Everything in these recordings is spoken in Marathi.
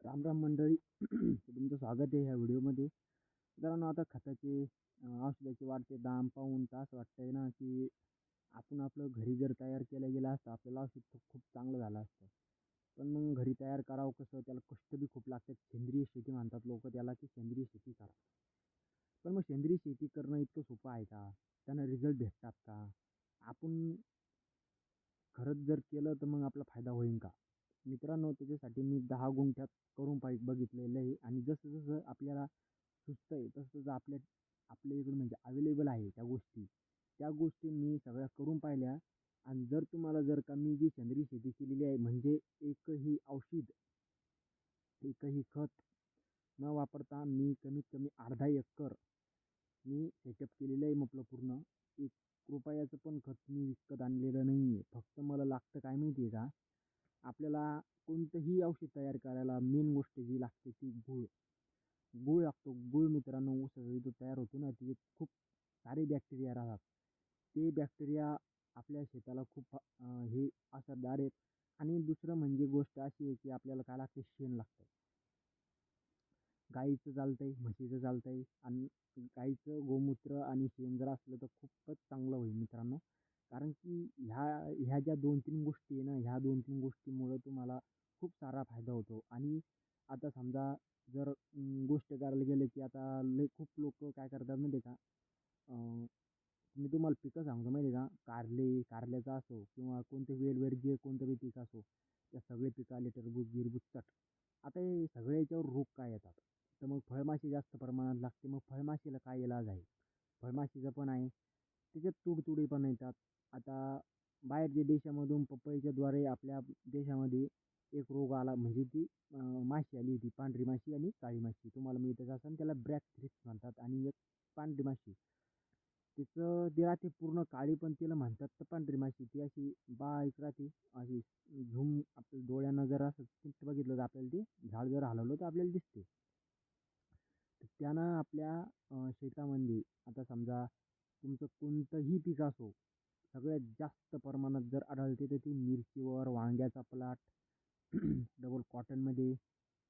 राम राम मंडळी. तुमचं स्वागत आहे ह्या व्हिडिओमध्ये. मित्रांनो, आता खताचे औषधाचे वाढते दाम पाहून तर असं वाटतंय ना की आपण आपलं घरी जर तयार केलं गेलं असतं आपल्याला औषध तर खूप चांगलं झालं असतं. पण मग घरी तयार करावं कसं, त्याला कष्ट बी खूप लागतात. सेंद्रिय शेती म्हणतात लोक त्याला, की सेंद्रिय शेती करा. पण मग सेंद्रिय शेती करणं इतकं सोपं आहे का? त्यांना रिझल्ट भेटतात का? आपण खरंच जर केलं तर मग आपला फायदा होईल का? मित्रांनो, त्याच्यासाठी मी 10 गुंठ्यात करून बघितलेलं आहे. आणि जसं जसं आपल्याला सुचतंय तसं तसं आपल्या इकडे म्हणजे अवेलेबल आहे त्या गोष्टी मी सगळ्या करून पाहिल्या. आणि जर का मी जी सेंद्रिय शेती केलेली आहे, म्हणजे एकही औषध, एकही खत न वापरता मी कमीत कमी अर्धा एकर मी सेटअप केलेलं आहे. म्हटलं पूर्ण 1 रुपयाचं पण खत मी विकत आणलेलं नाही आहे. फक्त मला लागतं काय माहिती आहे का? आपल्याला कोणतंही औषध तयार करायला मेन गोष्ट जी लागते ती गूळ. गूळ लागतो. गूळ मित्रांनो, ऊसाचा जो तयार होतो ना, तिथे खूप सारे बॅक्टेरिया राहतात. ते बॅक्टेरिया आपल्या शेताला खूप हे असरदार आहेत. आणि दुसरं म्हणजे गोष्ट अशी आहे की आपल्याला काय लागते, शेण लागतं. गाईचं चालतंय, म्हशीचं चालतंय. आणि गाईचं गोमूत्र आणि शेण जर असलं तर खूपच चांगलं होईल मित्रांनो. कारण की ह्या ज्या 2-3 गोष्टी आहे ना, ह्या 2-3 गोष्टीमुळं तुम्हाला खूप सारा फायदा होतो. आणि आता समजा जर गोष्ट करायला गेलं की आता लय खूप लोकं काय करतात माहिती आहे का? मी तुम्हाला पिकं सांगतो माहिती आहे का? कारल्याचं असो किंवा कोणते वेलवर्गीय कोणतं बी पीक असो, त्या सगळे पिकं आले, टरबूज, गिरबूज, चट. आता हे सगळ्या याच्यावर रोग काय येतात? तर मग फळमाशी जास्त प्रमाणात लागते. मग फळमाशीला काय इलाज आहे? फळमाशीचं पण आहे. त्याच्यात तुडतुडे पण येतात. आता बाहेरच्या देशामधून पपईच्याद्वारे आपल्या देशामध्ये एक रोग आला, म्हणजे ती माशी आली होती, पांढरी माशी आणि काळी माशी. तुम्हाला माहीतच असेल, त्याला ब्लॅक थ्रिप्स म्हणतात. आणि एक पांढरी माशी, तिचं ती राहते पूर्ण काळी, पण तिला म्हणतात तर पांढरी माशी. ती अशी बारीक राहते, अशी झूम आपल्या डोळ्यांना जर असं नीट बघितलं तर आपल्याला ते झाड जर हलवलं तर आपल्याला दिसते. तर त्यानं आपल्या शेतामध्ये आता समजा तुमचं कोणतंही पीक असो, सगळ्यात जास्त प्रमाणात जर आढळते तर ती मिरचीवर, वांग्याचा प्लॉट, डबल कॉटनमध्ये,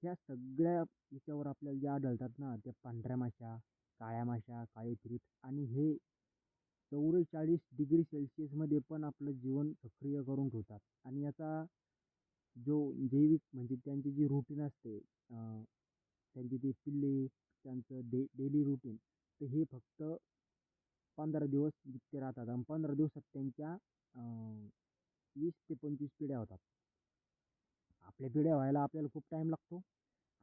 ह्या सगळ्या याच्यावर आपल्याला ज्या आढळतात ना, त्या पांढऱ्या माशा, काळ्या माशा, काळे थ्रिप्स. आणि हे 44 डिग्री सेल्सिअसमध्ये पण आपलं जीवन सक्रिय करून ठेवतात. आणि याचा जो जैविक म्हणजे त्यांची जी रुटीन असते, त्यांची ती पिल्ले, त्यांचं डेली रुटीन, तर हे फक्त 15 दिवस जितके राहतात. आणि 15 दिवसात त्यांच्या 20 ते 25 पिढ्या होतात. आपल्या पिढ्या व्हायला आपल्याला खूप टाईम लागतो.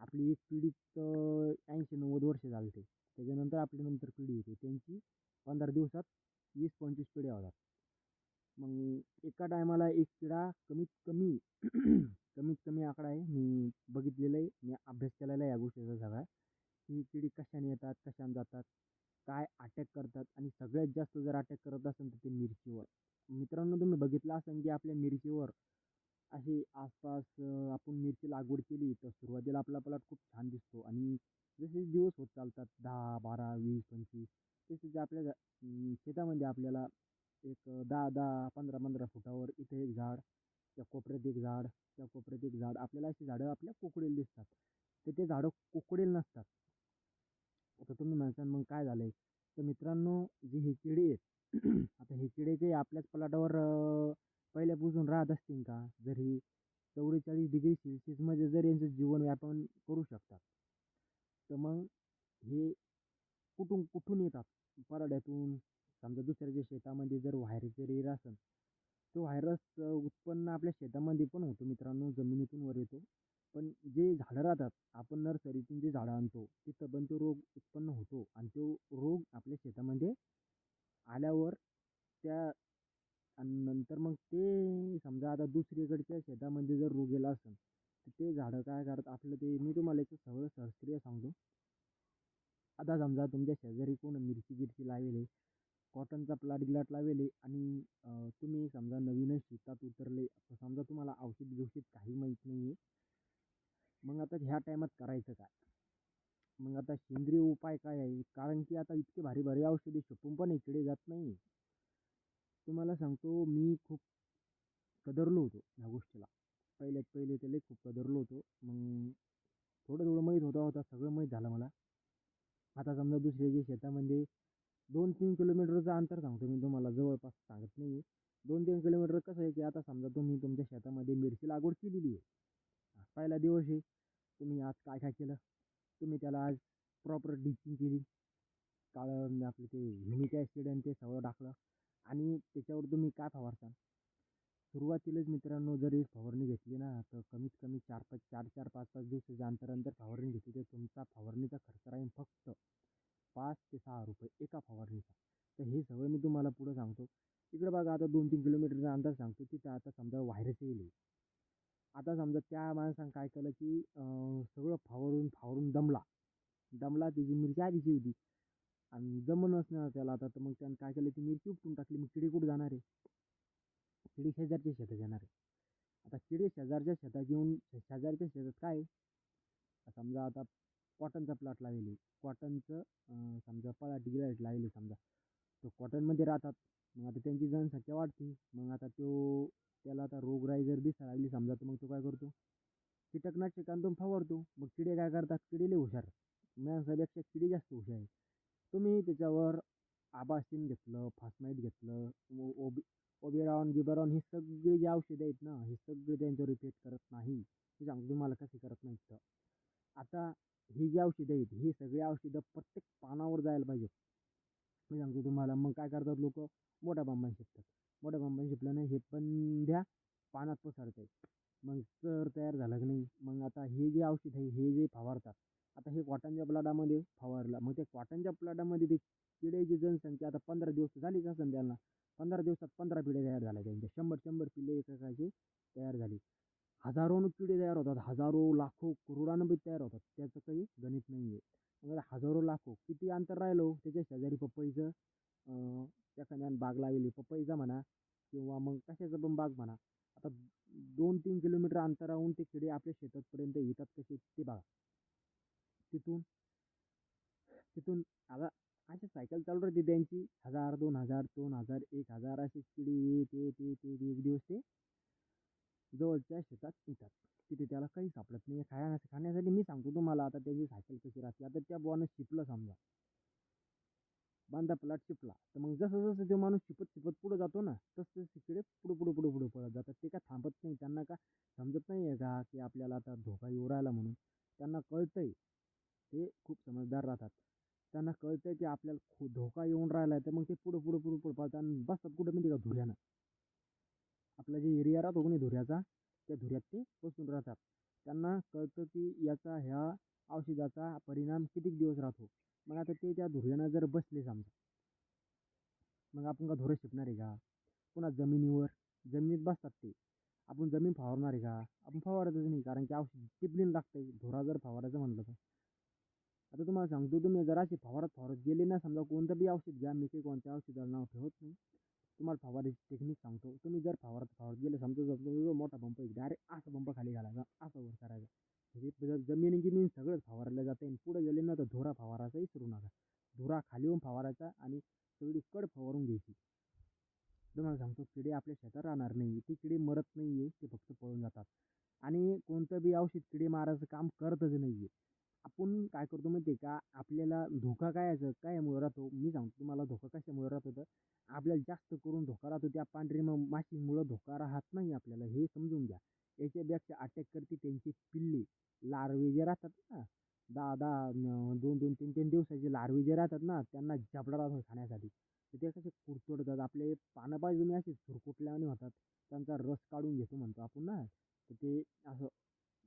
आपली एक पिढी तर 80-90 वर्ष चालते. त्याच्यानंतर आपली नंतर पिढी येते, त्यांची 15 दिवसात 20-25 पिढ्या होतात. मग एका टायमाला एक पिढा कमीत कमी कमीत कमी आकडा आहे, मी बघितलेलं आहे, मी अभ्यास केलेला आहे या गोष्टीचा सगळा. ही पिढी कशाने येतात, कशाने जातात, काय अटॅक करतात. आणि सगळ्यात जास्त जर अटॅक करत असेल तर ते मिरचीवर. मित्रांनो, तुम्ही बघितलं असेल की आपल्या मिरचीवर अशी आसपास आपण मिरची लागवड केली तर सुरुवातीला आपला प्लॉट खूप छान दिसतो. आणि जसे दिवस होत चालतात, 10, 12, 20, 25, तसेच आपल्या शेतामध्ये आपल्याला एक 10-10, 15-15 फुटावर इथे एक झाड, त्या कोपऱ्यात एक झाड, त्या कोपऱ्यात एक झाड, आपल्याला अशी झाडं आपल्या कोकडेल दिसतात. तर ते झाडं कोकडेल नसतात. आता तुम्ही म्हणसान मग काय झालंय? तर मित्रांनो, जे हे किडे आहेत आता हे किडे काही आपल्याच प्लॉटावर पहिल्यापासून राहत असतील का? जर ही 44 डिग्री सेल्सिअसमध्ये जर यांचं जीवन व्यापन करू शकतात, तर मग हे कुठून कुठून येतात? पराड्यातून. समजा दुसऱ्याच्या शेतामध्ये जर व्हायरस जर येत असेल, तो व्हायरस उत्पन्न आपल्या शेतामध्ये पण होतो मित्रांनो, जमिनीतून वर येतो. पण जे झाडं राहतात, आपण नर्सरीतून जे झाडं आणतो तिथं पण तो रोग उत्पन्न होतो. आणि तो रोग आपल्या शेतामध्ये आल्यावर त्या आणि नंतर मग ते समजा आता दुसरीकडच्या शेतामध्ये जर रोग गेला असेल, तर ते झाडं काय करतात आपलं, ते मी तुम्हाला एक सगळं शास्त्रीय सांगतो. आता समजा तुमच्या शेजारी कोण मिरची गिरची लावेल, कॉटनचा प्लॉट लावेल, आणि तुम्ही समजा नवीनच शेतात उतरले, तर समजा तुम्हाला औषध बिवषध काही माहीत नाही आहे. मग आता ह्या टायमात करायचं काय? मग आता सेंद्रिय उपाय काय आहे? कारण की आता इतके भारी भारी औषधे छुपून पण इकडे जात नाही. तुम्हाला सांगतो, मी खूप कदरलो होतो ह्या गोष्टीला. पहिले तर लई खूप कदरलो होतो. मग थोडं थोडं माहीत होता सगळं माहीत झालं मला. आता समजा दुसऱ्याच्या शेतामध्ये 2-3 किलोमीटरचं अंतर सांगतो मी तुम्हाला, जवळपास सांगत नाही आहे. 2-3 किलोमीटर कसं आहे की आता समजा तुम्ही तुमच्या शेतामध्ये मिरची लागवड केलेली आहे. पहिला दिवस आहे. तुम्ही आज काय काय केलं? तुम्ही त्याला आज प्रॉपर डिचिंग केली. काळं आपलं ते ह्युमिक ॲसिड आणि ते सगळं टाकलं आणि त्याच्यावर तुम्ही काय फवारता? सुरुवातीलाच मित्रांनो जर एक फवारणी घेतली ना, तर कमीत कमी 4-4, 5-5 दिवसाच्या अंतर फवारणी घेतली तर तुमचा फवारणीचा खर्च राहील फक्त ₹5 ते ₹6 एका फवारणीचा. तर हे सगळं मी तुम्हाला पुढं सांगतो. इकडे बघा आता 2-3 किलोमीटरचा अंतर सांगतो. तिथं आता समजा व्हायरस येईल. आता समजा त्या माणसानं काय केलं, की सगळं फवारून फवारून दमला त्याची मिरची आधीची होती आणि जमूनच ना त्याला आता, तर मग त्यानं काय केलं, ती मिरची उपटून टाकली. मग किडे कुठं जाणार आहे? किडे शेजारच्या शेतात येणार आहे. आता किडे शेजारच्या शेतात येऊन शेजारच्या शेतात काय आहे? समजा आता कॉटनचा प्लॉट लावले, कॉटनचं समजा पराठी गिराईक लावली समजा, तो कॉटनमध्ये राहतात. मग आता त्यांची जनसंख्या वाढते. मग आता त्याला आता रोगराई जर दिसायला लागली समजा, तर मग तो काय करतो? कीटकनाशकांतून फवारतो. मग किडे काय करतात? किडे लय हुशार. माणसापेक्षा किडे जास्त हुशार आहे. तुम्ही त्याच्यावर आबास्टिन घेतलं, फास्माईट घेतलं, ओबेरॉन, गिबरॉन, हे सगळे जे औषधं आहेत ना, हे सगळे त्यांच्यावर इफेक्ट करत नाही. हे सांगतो तुम्हाला कसे करत नाहीत तर. आता ही जी औषधं आहेत, ही सगळी औषधं प्रत्येक पानावर जायला पाहिजे. मी सांगतो तुम्हाला. मग काय करतात लोकं? मोठ्या बांबाने शिपतात. मोठ्या बांबाने शिपल्याने हे पंध्या पानात पसरते. मग चर तयार झालं की नाही, मग आता हे जे औषध आहे, हे जे फवारतात, आता हे कॉटनच्या प्लॉटामध्ये फवारलं. मग ते कॉटनच्या प्लॉटामध्ये ते किड्याची जनसंख्या आता 15 दिवस झालीच असेल त्यांना. 15 दिवसात 15 पिढ्या तयार झाल्या त्यांच्या. 100 पिल्ले एकेकाची तयार झाली. हजारोनं किडे तयार होतात. हजारो, लाखो, करोडानं बी तयार होतात. त्याचं काही गणित नाही आहे. मग आता हजारो, लाखो किती अंतर राहिलो त्याच्या शेजारी पपईचं एखाद्यानं बाग लावली, पपईचा म्हणा किंवा मग कशाचं पण बाग म्हणा. आता 2-3 किलोमीटर अंतरावरून ते किडे आपल्या शेतापर्यंत येतात कसे ते बघा. तिथून तिथून आता अशी सायकल चालू राहते त्यांची. 1000, 2000, 2000, 1000 असे किडे येत येत येत येत एक दिवस ते जवळच्या शेतात येतात. तिथे त्याला काही सापडत नाही. खाण्यासाठी मी सांगतो तुम्हाला आता त्याची सायकल कशी राहते. आता त्या बुवानं शिपलं समजा, बांधा प्लॉट शिपला, तर मग जसं जसं तो माणूस शिपत शिपत पुढे जातो ना, तसं तसे किडे पुढे पुढे पुढे पुढे पळत जातात. ते काय थांबत नाही. त्यांना का समजत नाही आहे का की आपल्याला आता धोका येऊ राहिला म्हणून? त्यांना कळतंय. ते खूप समजदार राहतात. त्यांना कळतंय की आपल्याला धोका येऊन राहिला आहे, तर मग ते पुढे पुढे पुढे पुढे पळतात आणि बसतात कुठे माहिती का? धुऱ्यानं. आपला जे एरिया राहतो की नाही धुऱ्याचा, त्या धुऱ्यात ते बसून राहतात. त्यांना कळतं की याचा ह्या औषधाचा परिणाम किती दिवस राहतो. मग आता ते त्या धुऱ्यानं जर बसले समजा, मग आपण का धुरं शिपणार आहे का? पुन्हा जमिनीत बसतात ते. आपण जमीन फवारणार आहे का? आपण फवारतच नाही, कारण की औषध टिपलीन लागतंय धुरा जर फवारायचं म्हणलं तर. आता तुम्हाला सांगतो, तुम्ही जर असे फवारत फवारत गेले ना समजा, कोणतं बी औषध घ्या, मी काही कोणत्या औषधाला नाव ठेवत नाही. तुम्हाला फवारायची टेक्निक सांगतो. तुम्ही जर फवारत फवारत गेले समजा, जो मोठा पंप आहे डायरेक्ट असा पंप खाली घालायचा, असं वर करायचं. म्हणजे जर जमीन गिमीन सगळंच फवारलं जातं आणि पुढे गेले ना तर धुरा फवारायचा विसरू नका. धुरा खाली येऊन फवारायचा आणि सगळी कड फवारून घ्यायची. तुम्हाला सांगतो किडे आपल्या शेतात राहणार नाही. ते किडे मरत नाही आहे, ते फक्त पळून जातात. आणि कोणतं बी औषध किडे मारायचं काम करतच नाही आहे. आपण काय करतो माहिती आहे का? आपल्याला धोका कायमुळे राहतो? मी सांगतो तुम्हाला धोका कशामुळे राहतो तर आपल्याला जास्त करून धोका राहतो त्या पांढरी माशीमुळं धोका राहत नाही आपल्याला, हे समजून घ्या. याच्यापेक्षा अटॅक करते त्यांची पिल्ली, लार्वे जे राहतात ना, 10-10, 2-2, 3-3 दिवसाचे लार्वे जे राहतात ना, त्यांना जबडा राहतो खाण्यासाठी. तर ते कसे कुरतडतात. आपले पानं पाहिजे तुम्ही असे सुरकुतल्यावानी होतात. त्यांचा रस काढून घेतो म्हणतो आपण ना, तर ते असं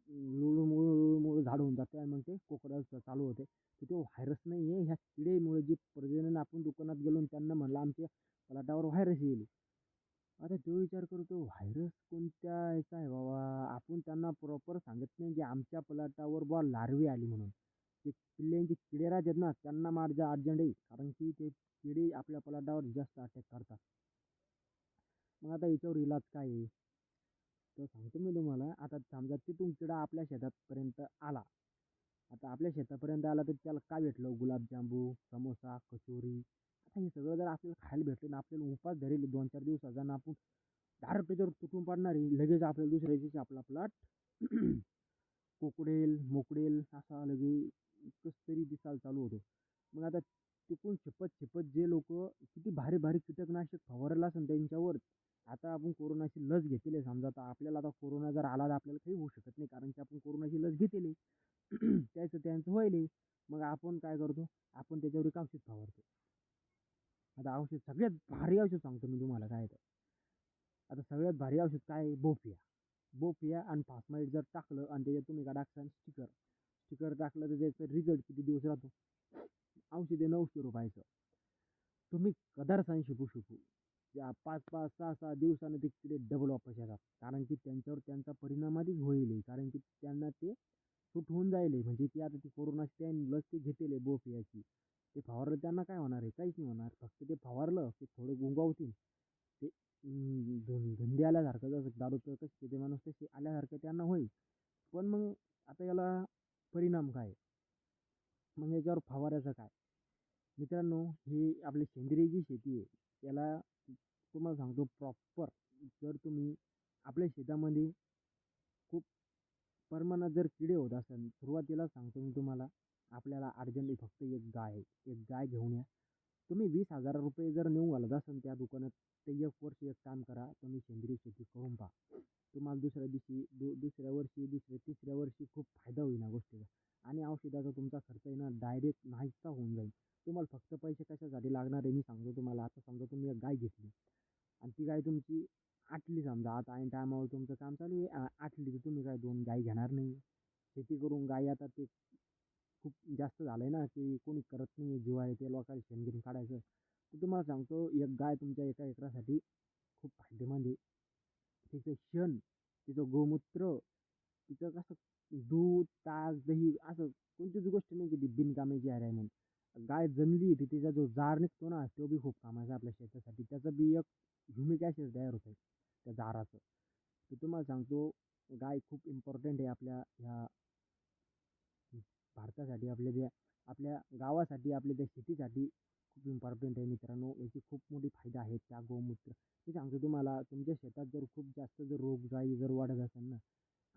लुळू झाड होऊन जाते आणि मग ते कोकडाचं चालू होते. तर ते व्हायरस नाही आहे, ह्या किडेमुळे जी प्रजनन. आपण दुकानात गेलो आणि त्यांना म्हणलं आमच्या प्लॉटावर व्हायरस येईल. आता तो विचार करतो व्हायरस कोणत्या याचा आहे बाबा? आपण त्यांना प्रॉपर सांगत नाही की आमच्या प्लॉटावर बुवा लार्वे आली म्हणून. ते पिल्ल्यांचे किडे राहतात ना, त्यांना मारायचं अर्जंट आहे, कारण की ते किडे आपल्या प्लॉटावर जास्त अटॅक करतात. मग आता याच्यावर इलाज काय आहे? तर सांगतो मी तुम्हाला. आता समजा तिथून किडा आपल्या शेतापर्यंत आला. आता आपल्या शेतापर्यंत आला तर त्याला काय भेटलं? गुलाबजामू, समोसा, कचोरी. आता हे सगळं जर आपल्याला खायला भेटलं ना, आपल्याला उपास धरेल 2-4 दिवसाचा, आपण डायरेक्ट त्याच्यावर तुटून पडणार आहे. लगेच आपल्याला दुसऱ्या दिवशी आपला प्लॉट कोकडेल, मोकडेल आपल्याला काही होऊ शकत नाही, कारण की आपण कोरोनाची लस घेतलेली. त्यांचं व्हायले. मग आपण काय करतो, आपण त्याच्यावर एक औषध फवारतो. आता औषध सगळ्यात भारी औषध सांगतो मी तुम्हाला काय आहे. आता सगळ्यात भारी औषध काय आहे? बोफिया. बोफिया आणि फास्माईड जर टाकलं आणि त्याच्यात तुम्ही काय टाकसान स्टिकर. स्टिकर टाकलं तर त्याचा रिझल्ट किती दिवस राहतो? औषध आहे ₹900. तुम्ही कदारसान शिकू. त्या 5-5, 6-6 दिवसानं ते किडे डबल वापस येतात. कारण की त्यांच्यावर त्यांचा परिणाम आधीच होईल. कारण की त्यांना ते सूट होऊन जाईल. म्हणजे ती आता ती कोरोनाची लस ते घेतलेली बोफियाची. ते फवारलं त्यांना काय होणार आहे? काहीच नाही होणार. फक्त ते फवारलं की थोडे गुंगावतील. ते धुंदी आल्यासारखं जसं दारूचं कसं पिते माणूस तसे आल्यासारखं त्यांना होईल. पण मग आता याला परिणाम काय? मग याच्यावर फवारायचं काय? मित्रांनो, ही आपली सेंद्रिय जी शेती आहे, त्याला तुम्हाला सांगतो प्रॉपर जर तुम्ही आपल्या शेतामध्ये खूप प्रमाणात जर किडे होत असेल, सुरुवातीला सांगतो मी तुम्हाला, आपल्याला अर्जंटली फक्त एक गाय घेऊन या. तुम्ही ₹20,000 जर नेऊन घालत असाल त्या दुकानात, तर एक वर्ष एक काम करा, तुम्ही सेंद्रिय शेती करून पहा. तुम्हाला दुसऱ्या दिवशी दुसऱ्या वर्षी, तिसऱ्या वर्षी खूप फायदा होईल या गोष्टीचा. आणि औषधाचा तुमचा खर्च आहे ना डायरेक्ट नाहीसा होऊन जाईल. तुम्हाला फक्त पैसे कशासाठी लागणार आहे मी सांगतो तुम्हाला. आता समजा तुम्ही एक गाय घेतली आणि ती गाय तुमची आटली समजा, आता ऐन टायमावर तुमचं काम चालू आहे, आटली तर तुम्ही काय 2 गाय घेणार नाही. शेती करून गाय आता ते खूप जास्त झालंय ना, की कोणी करत नाही आहे, जिव्हाळ्याच्या ते लोकांना शेणगेण काढायचं. तर तुम्हाला सांगतो एक गाय तुमच्या एका एकरासाठी खूप फायदेमंद आहे. तिचं शेण, तिचं गोमूत्र, तिचं कसं दूध, ताक, दही असं कोणतीच गोष्ट नाही की ती बिनकामाची आहे म्हणून. गाय जनली तर तिचा जो जार निघतो ना, तो बी खूप कामाचा आहे आपल्या शेतासाठी. त्याचं बी एक ह्युमिक ॲसिड तयार होतं त्या जाराचं. तर तुम्हाला सांगतो गाय खूप इम्पॉर्टंट आहे आपल्या ह्या भारतासाठी, आपल्या गावासाठी, आपल्या त्या शेतीसाठी खूप इम्पॉर्टंट आहे मित्रांनो. याची खूप मोठी फायदा आहेत त्या गोमूत्र. मी सांगतो तुम्हाला, तुमच्या शेतात जर खूप जास्त जर रोगराई जर वाढत असेल ना,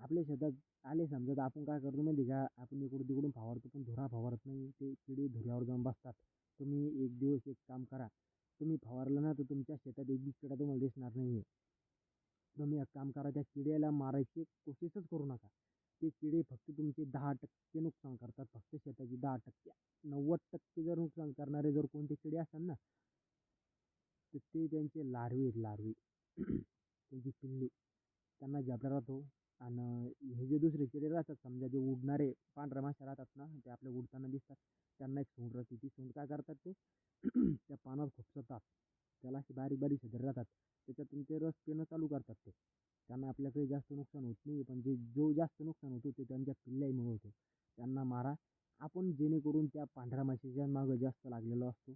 आपल्या शेतात आले समजा तर आपण काय करतो माहिती का, आपण इकडून-तिकडून फवारतो, पण धुरा फवारत नाही. ते किडे धुऱ्यावर जाऊन बसतात. तुम्ही एक दिवस एक काम करा, तुम्ही फवारलं ना तर तुमच्या शेतात एक बी किडा तुम्हाला दिसणार नाही. तुम्ही एक काम करा, त्या किड्याला मारायची कोशिशच करू नका. ते किडे फक्त तुमचे 10% नुकसान करतात, फक्त शेताची 10%. 90% जर नुकसान करणारे जर कोणते किडे असतात ना, तर ते त्यांचे लार्वे आहेत लार्वे. त्यांची पिल्ली. त्यांना झपला राहतो. आणि हे जे दुसरे किडे राहतात समजा, जे उडणारे पांढऱ्या माश्या राहतात ना, ते आपल्या उडताना दिसतात. त्यांना एक सोंड राहते. ती सोंड काय करतात ते त्या पानावर खुपसतात. त्याला अशी बारीक-बारीक छिद्र राहतात. त्याच्यातून ते रस पिणं चालू करतात ते. त्यांना आपल्याकडे जास्त नुकसान होत नाही. पण जो जास्त नुकसान होतो ते त्यांच्या पिल्लाईमुळे होतो. त्यांना मारा. आपण जेणेकरून त्या पांढऱ्या माशीच्या मागं जास्त लागलेलो असतो.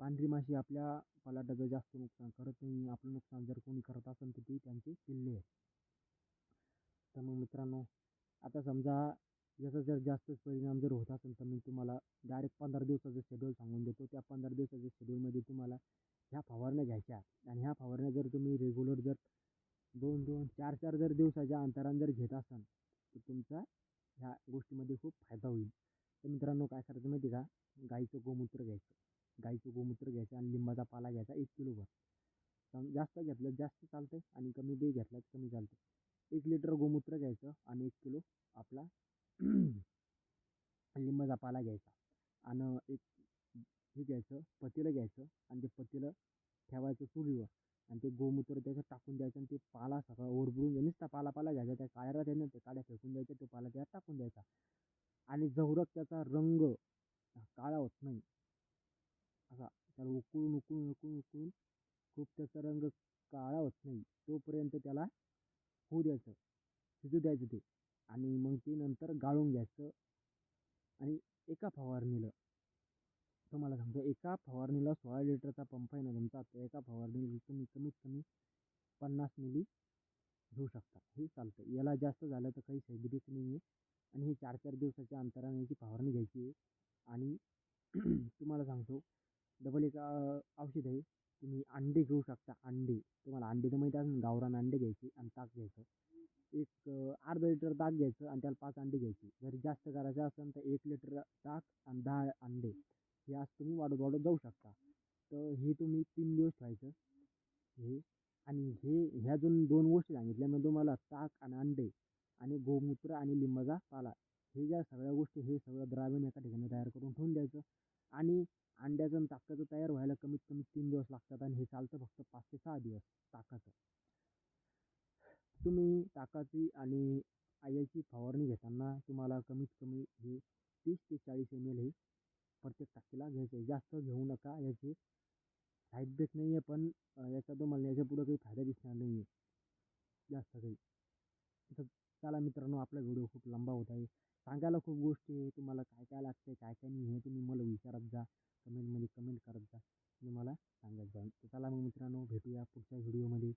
पांढरी माशी आपल्या फलाटाचं जास्त नुकसान करत नाही. आपलं नुकसान जर कोणी करत असेल तर ती त्यांची पिल्ले आहेत. तर मग मित्रांनो, आता समजा याचा जर जास्तच परिणाम जर होत असेल तर मी तुम्हाला डायरेक्ट 15 दिवसाचं शेड्यूल सांगून देतो. त्या 15 दिवसाच्या शेड्यूलमध्ये तुम्हाला ह्या फवारण्या घ्यायच्या. आणि ह्या फवारण्या जर तुम्ही रेग्युलर जर 2-2, 4-4 जर दिवसाच्या अंतराने जर घेत असाल, तर तुमचा ह्या गोष्टीमध्ये खूप फायदा होईल. तर मित्रांनो, काय करायचं माहिती आहे का, गाईचं गोमूत्र घ्यायचं. गाईचं गोमूत्र घ्यायचं आणि लिंबाचा पाला घ्यायचा 1 किलोभर. जास्त घेतलं जास्त चालतंय आणि कमी बी घेतलं कमी चालतं. 1 लिटर गोमूत्र घ्यायचं आणि 1 किलो आपला लिंबाचा पाला घ्यायचा. आणि एक हे घ्यायचं, पतीलं घ्यायचं आणि ते पतीलं ठेवायचं चुलीवर आणि ते गोमूत्र त्याच्यात टाकून द्यायचं आणि ते पाला सगळा ओरबडून नुसता पाला घ्यायचा. त्या काळ्या राहत्या ना, त्या काड्या फेकून द्यायच्या, तो पाला त्यात टाकून द्यायचा. आणि जोवरक त्याचा रंग काळा होत नाही, असा त्याला उकळून खूप त्याचा रंग काळा होत नाही, तोपर्यंत त्याला होऊ द्यायचं, शिजू द्यायचं ते. आणि मग ते नंतर गाळून घ्यायचं. आणि एका फवारणीला तुम्हाला सांगतो, एका फवारणीला 16 लिटरचा पंप आहे ना तुमचा, तर एका फवारणीला तुम्ही कमीत कमी 50 मिली घेऊ शकता. हे चालतं. याला जास्त झालं तर काही साईड इफेक्ट नाही आहे. आणि हे 4-4 दिवसाच्या अंतराने याची फवारणी घ्यायची आहे. आणि तुम्हाला सांगतो डबल एक औषध आहे. तुम्ही अंडे घेऊ शकता. अंडे, तुम्हाला अंडे तर माहिती असेल, गावरान अंडे घ्यायचे आणि ताक घ्यायचं. एक अर्धा लिटर ताक घ्यायचं आणि त्याला 5 अंडे घ्यायची. जर जास्त करायचं असेल तर 1 लिटर ताक आणि 10 अंडे, हे असं तुम्ही वाढत जाऊ शकता. तर हे तुम्ही 3 दिवस ठेवायचं हे. आणि ह्या 2 गोष्टी सांगितल्या मी तुम्हाला, ताक आणि अंडे. आणि गोमूत्र आणि लिंबाचा पाला हे ज्या सगळ्या गोष्टी हे सगळं द्रावण एका ठिकाणी तयार करून ठेवून द्यायचं. आणि अंड्याचं आणि ताकाचं तयार व्हायला कमीत कमी 3 दिवस लागतात आणि हे चालतं फक्त 5 ते 6 दिवस ताकाचं. तुम्ही ताकाची आणि याची फवारणी घेताना तुम्हाला कमीत कमी हे 30 ते 40 ml हे प्रत्येक टाकीला घ्यायचं आहे. जास्त घेऊ नका. याचे साईड इफेक्ट नाही आहे, पण याचा तुम्हाला याच्यापुढं काही फायदा दिसणार नाही आहे जास्त काही. तर चला मित्रांनो, आपला व्हिडिओ खूप लंबा होत आहे. सांगायला खूप गोष्टी आहे. तुम्हाला काय काय लागतं काय काय नाही हे तुम्ही मला विचारत जा. कमेंटमध्ये कमेंट करत जा. मी मला सांगत जाईन. तर चला मग मित्रांनो, भेटूया पुढच्या व्हिडिओमध्ये.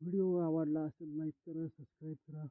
व्हिडिओ आवडला असेल लाईक करा, सबस्क्राईब करा.